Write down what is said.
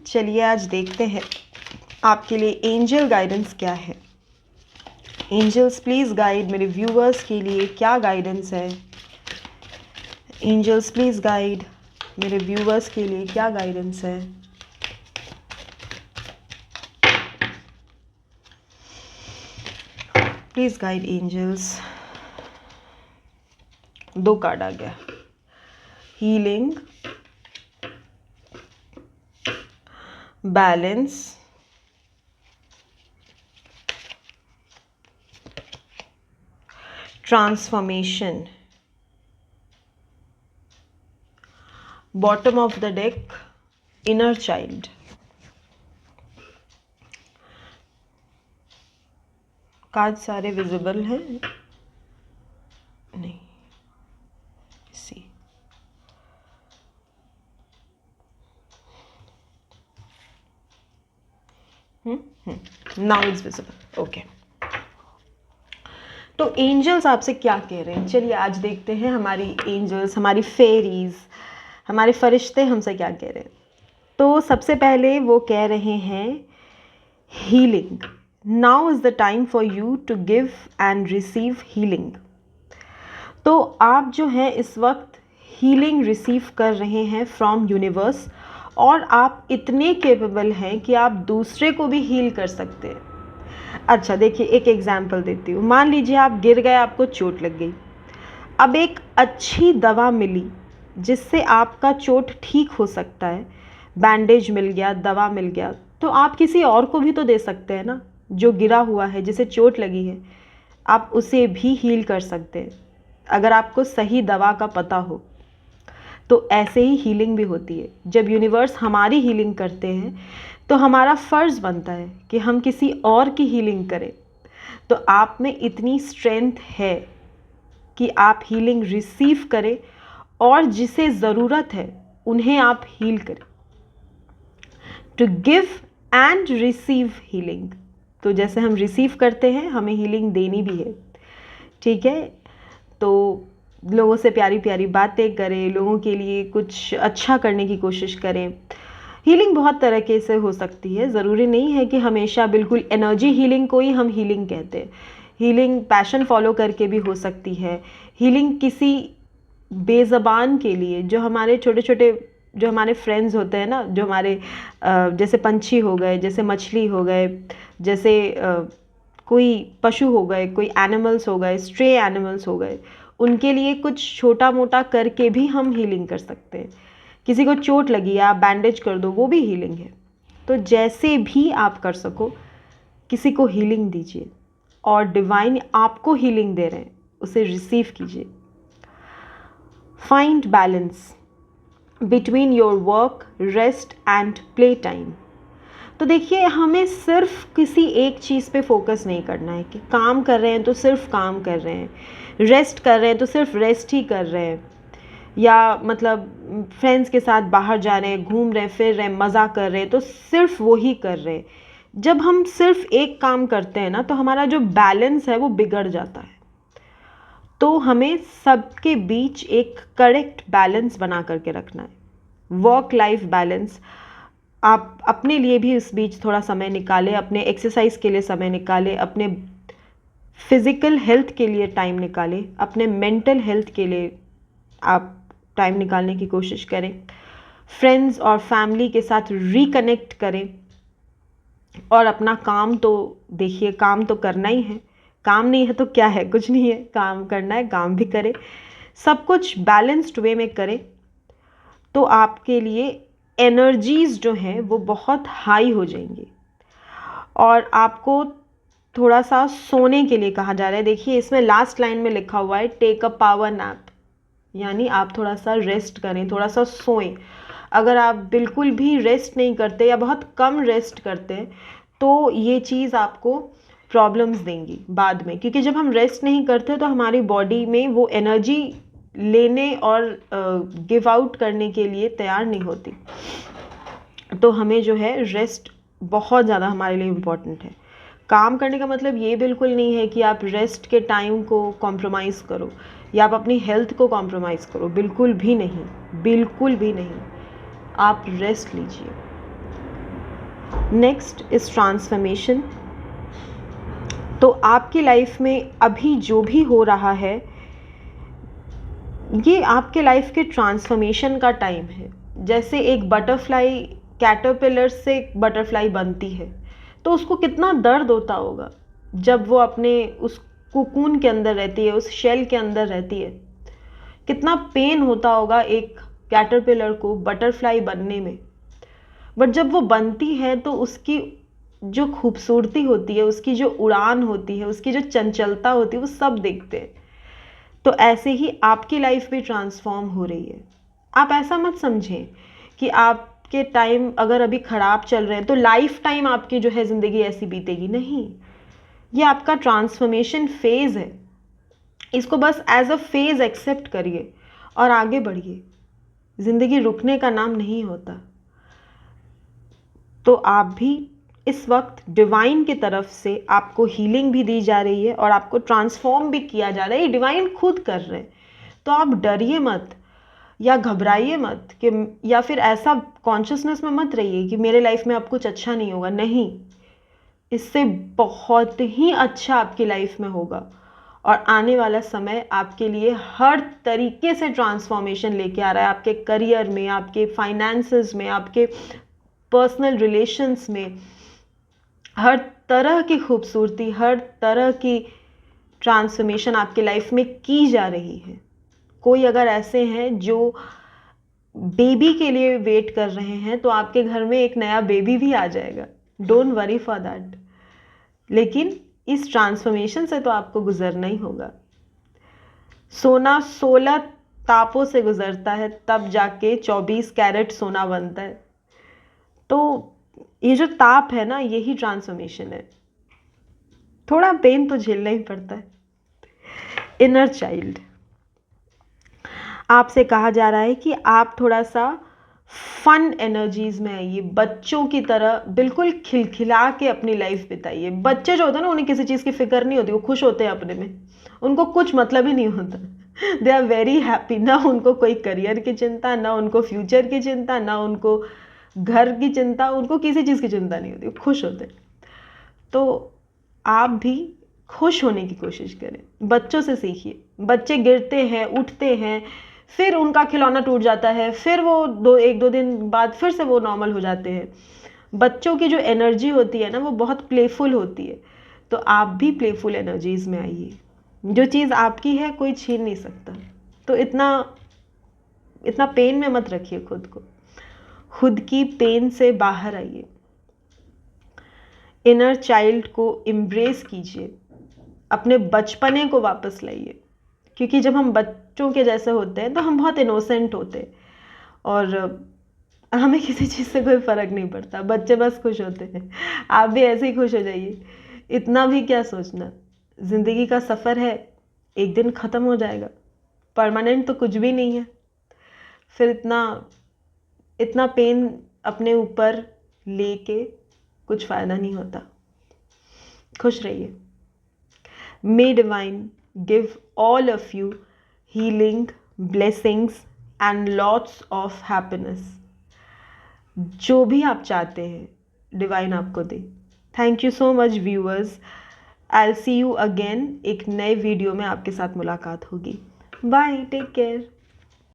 चलिए आज देखते हैं आपके लिए एंजल गाइडेंस क्या है। एंजल्स प्लीज़ गाइड मेरे व्यूअर्स के लिए क्या गाइडेंस है। एंजल्स प्लीज़ गाइड मेरे व्यूअर्स के लिए क्या गाइडेंस है। Please guide angels. 2 कार्ड आ गया, healing, balance, transformation. Bottom of the deck, inner child. Card सारे विजिबल हैं? नहीं, see now it's visible. Okay, तो एंजल्स आपसे क्या कह रहे हैं, चलिए आज देखते हैं। हमारी एंजल्स, हमारी फेरीज, हमारे फरिश्ते हमसे क्या कह रहे हैं। तो सबसे पहले वो कह रहे हैं healing. Now is the time for you to give and receive healing. तो आप जो है इस वक्त हीलिंग रिसीव कर रहे हैं फ्रॉम यूनिवर्स, और आप इतने कैपेबल हैं कि आप दूसरे को भी हील कर सकते हैं। अच्छा देखिए, एक एग्जांपल देती हूँ। मान लीजिए आप गिर गए, आपको चोट लग गई। अब एक अच्छी दवा मिली जिससे आपका चोट ठीक हो सकता है, बैंडेज मिल गया, दवा मिल गया, तो आप किसी और को भी तो दे सकते हैं ना, जो गिरा हुआ है, जिसे चोट लगी है, आप उसे भी हील कर सकते हैं अगर आपको सही दवा का पता हो। तो ऐसे ही हीलिंग भी होती है। जब यूनिवर्स हमारी हीलिंग करते हैं तो हमारा फ़र्ज़ बनता है कि हम किसी और की हीलिंग करें। तो आप में इतनी स्ट्रेंथ है कि आप हीलिंग रिसीव करें और जिसे ज़रूरत है उन्हें आप हील करें। To give and receive healing. तो जैसे हम रिसीव करते हैं, हमें हीलिंग देनी भी है, ठीक है। तो लोगों से प्यारी प्यारी बातें करें, लोगों के लिए कुछ अच्छा करने की कोशिश करें। हीलिंग बहुत तरह के से हो सकती है, ज़रूरी नहीं है कि हमेशा बिल्कुल एनर्जी हीलिंग को ही हम हीलिंग कहते हैं। हीलिंग पैशन फॉलो करके भी हो सकती है। हीलिंग किसी बेज़बान के लिए, जो हमारे छोटे छोटे, जो हमारे फ्रेंड्स होते हैं ना, जो हमारे जैसे पंछी हो गए, जैसे मछली हो गए, जैसे कोई पशु हो गए, कोई एनिमल्स हो गए, स्ट्रे एनिमल्स हो गए, उनके लिए कुछ छोटा मोटा करके भी हम हीलिंग कर सकते हैं। किसी को चोट लगी है, आप बैंडेज कर दो, वो भी हीलिंग है। तो जैसे भी आप कर सको किसी को हीलिंग दीजिए, और डिवाइन आपको हीलिंग दे रहे हैं, उसे रिसीव कीजिए। Find balance between your work, rest and play time. तो देखिए, हमें सिर्फ किसी एक चीज़ पे फोकस नहीं करना है कि काम कर रहे हैं तो सिर्फ काम कर रहे हैं, रेस्ट कर रहे हैं तो सिर्फ रेस्ट ही कर रहे हैं, या मतलब फ्रेंड्स के साथ बाहर जा रहे हैं, घूम रहे हैं, फिर रहे हैं, मज़ा कर रहे हैं, तो सिर्फ वो ही कर रहे हैं। जब हम सिर्फ एक काम करते हैं ना, तो हमारा जो बैलेंस है वो बिगड़ जाता है। तो हमें सबके बीच एक करेक्ट बैलेंस बना करके रखना है। Work life balance. आप अपने लिए भी इस बीच थोड़ा समय निकालें, अपने एक्सरसाइज के लिए समय निकालें, अपने फिज़िकल हेल्थ के लिए टाइम निकालें, अपने मेंटल हेल्थ के लिए आप टाइम निकालने की कोशिश करें। फ्रेंड्स और फैमिली के साथ रिकनेक्ट करें। और अपना काम तो देखिए, काम तो करना ही है। काम नहीं है तो क्या है, कुछ नहीं है, काम करना है, काम भी करें। सब कुछ बैलेंस्ड वे में करें तो आपके लिए एनर्जीज़ जो हैं वो बहुत हाई हो जाएंगी। और आपको थोड़ा सा सोने के लिए कहा जा रहा है। देखिए, इसमें लास्ट लाइन में लिखा हुआ है टेक अ पावर नैप, यानी आप थोड़ा सा रेस्ट करें, थोड़ा सा सोएं। अगर आप बिल्कुल भी रेस्ट नहीं करते या बहुत कम रेस्ट करते हैं तो ये चीज़ आपको प्रॉब्लम्स देंगी बाद में, क्योंकि जब हम रेस्ट नहीं करते तो हमारी बॉडी में वो एनर्जी लेने और गिव आउट करने के लिए तैयार नहीं होती। तो हमें जो है रेस्ट बहुत ज़्यादा हमारे लिए इम्पॉर्टेंट है। काम करने का मतलब ये बिल्कुल नहीं है कि आप रेस्ट के टाइम को कॉम्प्रोमाइज़ करो या आप अपनी हेल्थ को कॉम्प्रोमाइज़ करो, बिल्कुल भी नहीं, बिल्कुल भी नहीं। आप रेस्ट लीजिए, नेक्स्ट इज़ ट्रांसफॉर्मेशन। तो आपकी लाइफ में अभी जो भी हो रहा है ये आपके लाइफ के ट्रांसफॉर्मेशन का टाइम है। जैसे एक बटरफ्लाई कैटरपिलर से एक बटरफ्लाई बनती है तो उसको कितना दर्द होता होगा जब वो अपने उस कोकून के अंदर रहती है, उस शेल के अंदर रहती है। कितना पेन होता होगा एक कैटरपिलर को बटरफ्लाई बनने में। बट जब वो बनती है तो उसकी जो खूबसूरती होती है, उसकी जो उड़ान होती है, उसकी जो चंचलता होती है, वो सब देखते हैं। तो ऐसे ही आपकी लाइफ भी ट्रांसफॉर्म हो रही है। आप ऐसा मत समझें कि आपके टाइम अगर अभी ख़राब चल रहे हैं तो लाइफ टाइम आपकी जो है ज़िंदगी ऐसी बीतेगी। नहीं, ये आपका ट्रांसफॉर्मेशन फेज़ है। इसको बस एज अ फेज़ एक्सेप्ट करिए और आगे बढ़िए। ज़िंदगी रुकने का नाम नहीं होता। तो आप भी इस वक्त डिवाइन की तरफ से आपको हीलिंग भी दी जा रही है और आपको ट्रांसफॉर्म भी किया जा रहा है। ये डिवाइन खुद कर रहे हैं। तो आप डरिए मत या घबराइए मत कि या फिर ऐसा कॉन्शियसनेस में मत रहिए कि मेरे लाइफ में अब कुछ अच्छा नहीं होगा। नहीं, इससे बहुत ही अच्छा आपकी लाइफ में होगा और आने वाला समय आपके लिए हर तरीके से ट्रांसफॉर्मेशन लेके आ रहा है। आपके करियर में, आपके फाइनेंसेस में, आपके पर्सनल रिलेशंस में, हर तरह की खूबसूरती, हर तरह की ट्रांसफॉर्मेशन आपके लाइफ में की जा रही है। कोई अगर ऐसे हैं जो बेबी के लिए वेट कर रहे हैं तो आपके घर में एक नया बेबी भी आ जाएगा। Don't worry for that. लेकिन इस ट्रांसफॉर्मेशन से तो आपको गुजरना ही होगा। सोना 16 तापों से गुजरता है तब जाके 24 कैरेट सोना बनता है। तो ये जो ताप है ना, यही ट्रांसफॉर्मेशन है। थोड़ा पेन तो झेलना ही पड़ता है। इनर चाइल्ड, आपसे कहा जा रहा है कि आप थोड़ा सा फन एनर्जीज में आइए। बच्चों की तरह बिल्कुल खिलखिला के अपनी लाइफ बिताइए। बच्चे जो होते हैं ना, उन्हें किसी चीज़ की फिक्र नहीं होती। वो खुश होते हैं अपने में, उनको कुछ मतलब ही नहीं होता। They are very happy. ना उनको कोई करियर की चिंता, ना उनको फ्यूचर की चिंता, ना उनको घर की चिंता, उनको किसी चीज़ की चिंता नहीं होती। वो खुश होते हैं। तो आप भी खुश होने की कोशिश करें। बच्चों से सीखिए। बच्चे गिरते हैं, उठते हैं, फिर उनका खिलौना टूट जाता है, फिर वो एक दो दिन बाद फिर से वो नॉर्मल हो जाते हैं। बच्चों की जो एनर्जी होती है ना, वो बहुत प्लेफुल होती है। तो आप भी प्लेफुल एनर्जीज़ में आइए। जो चीज़ आपकी है कोई छीन नहीं सकता। तो इतना पेन में मत रखिए खुद को। खुद की पेन से बाहर आइए। इनर चाइल्ड को एम्ब्रेस कीजिए। अपने बचपने को वापस लाइए। क्योंकि जब हम बच्चों के जैसे होते हैं तो हम बहुत इनोसेंट होते हैं और हमें किसी चीज़ से कोई फ़र्क नहीं पड़ता। बच्चे बस खुश होते हैं। आप भी ऐसे ही खुश हो जाइए। इतना भी क्या सोचना। ज़िंदगी का सफ़र है, एक दिन ख़त्म हो जाएगा। परमानेंट तो कुछ भी नहीं है। फिर इतना पेन अपने ऊपर लेके कुछ फ़ायदा नहीं होता। खुश रहिए। May Divine give all of you healing, blessings and lots of happiness. जो भी आप चाहते हैं डिवाइन आपको दे। Thank you so much viewers. I see you again. एक नए वीडियो में आपके साथ मुलाकात होगी। Bye, take care.